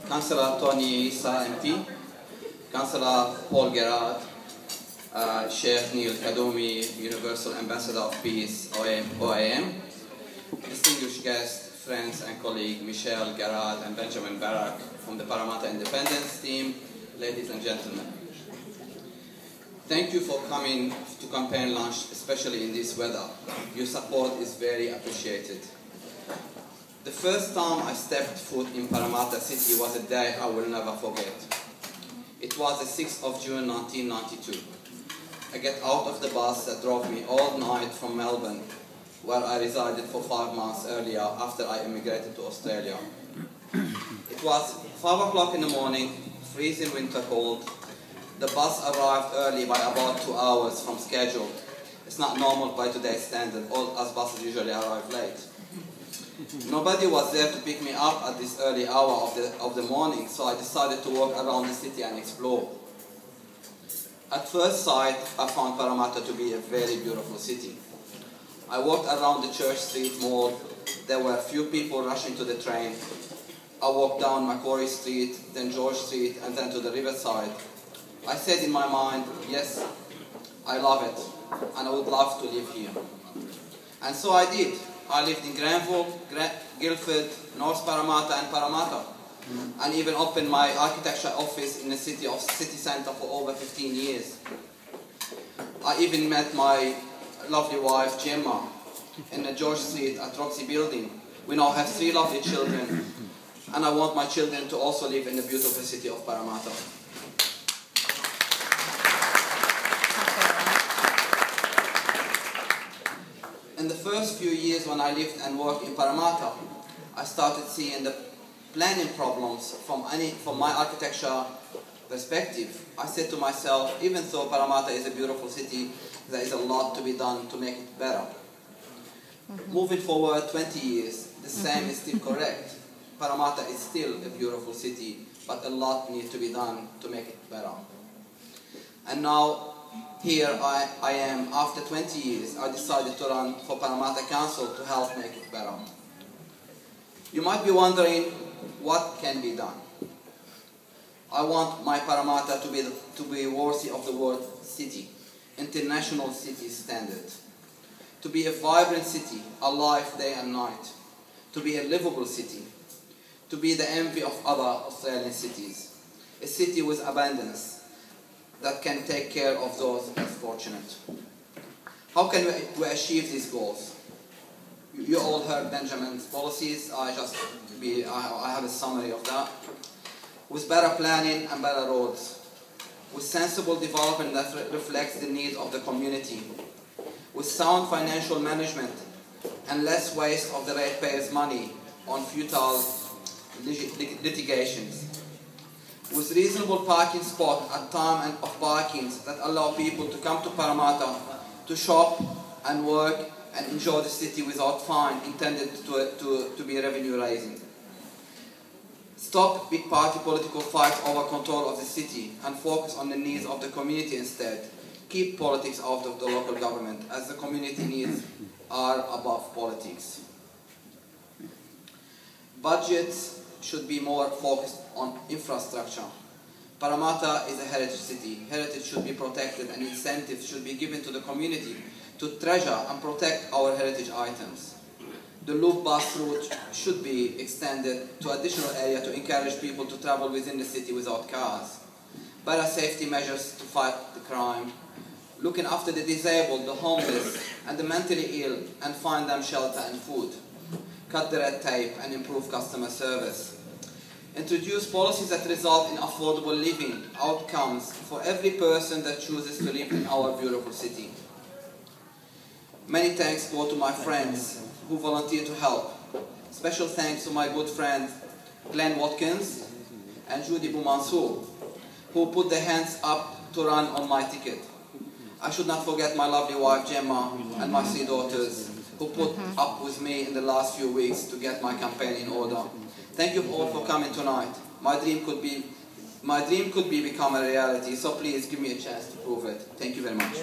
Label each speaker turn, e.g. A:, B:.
A: Councillor Tony Issa MP, Councillor Paul Gerard, Sheikh Neil Kadoumi, Universal Ambassador of Peace, OIM, distinguished guests, friends and colleagues Michelle Gerard and Benjamin Barak from the Parramatta Independence team, ladies and gentlemen. Thank you for coming to campaign launch, especially in this weather. Your support is very appreciated. The first time I stepped foot in Parramatta City was a day I will never forget. It was the 6th of June 1992. I get out of the bus that drove me all night from Melbourne, where I resided for 5 months earlier after I immigrated to Australia. It was 5 o'clock in the morning, freezing winter cold. The bus arrived early by about 2 hours from schedule. It's not normal by today's standard, all us buses usually arrive late. Nobody was there to pick me up at this early hour of the morning, so I decided to walk around the city and explore. At first sight, I found Parramatta to be a very beautiful city. I walked around the Church Street Mall. There were a few people rushing to the train. I walked down Macquarie Street, then George Street, and then to the riverside. I said in my mind, yes, I love it, and I would love to live here. And so I did. I lived in Granville, Guildford, North Parramatta and Parramatta, and even opened my architecture office in the city centre for over 15 years. I even met my lovely wife Gemma in the George Street at Roxy building. We now have 3 lovely children, and I want my children to also live in the beautiful city of Parramatta. In the first few years when I lived and worked in Parramatta, I started seeing the planning problems from my architecture perspective. I said to myself, even though Parramatta is a beautiful city, there is a lot to be done to make it better. Moving forward 20 years, the same is still correct. Parramatta is still a beautiful city, but a lot needs to be done to make it better. And now, here I am, after 20 years, I decided to run for Parramatta Council to help make it better. You might be wondering, what can be done? I want my Parramatta to be worthy of the word city, international city standard. To be a vibrant city, alive day and night. To be a livable city. To be the envy of other Australian cities. A city with abundance that can take care of those less fortunate. How can we achieve these goals? You all heard Benjamin's policies. I have a summary of that. With better planning and better roads. With sensible development that reflects the needs of the community. With sound financial management and less waste of the ratepayers' money on futile litigations. With reasonable parking spots at time of parkings that allow people to come to Parramatta to shop and work and enjoy the city without fine intended to be revenue raising. Stop big party political fights over control of the city and focus on the needs of the community instead. Keep politics out of the local government, as the community needs are above politics. Budgets should be more focused on infrastructure. Parramatta is a heritage city. Heritage should be protected and incentives should be given to the community to treasure and protect our heritage items. The loop bus route should be extended to additional area to encourage people to travel within the city without cars. Better safety measures to fight the crime. Looking after the disabled, the homeless and the mentally ill and find them shelter and food. Cut the red tape and improve customer service. Introduce policies that result in affordable living outcomes for every person that chooses to live in our beautiful city. Many thanks go to my friends who volunteer to help. Special thanks to my good friend Glenn Watkins and Judy Boumansour, who put their hands up to run on my ticket. I should not forget my lovely wife Gemma and my 3 daughters, who put up with me in the last few weeks to get my campaign in order. Thank you all for coming tonight. My dream could become a reality, so please give me a chance to prove it. Thank you very much.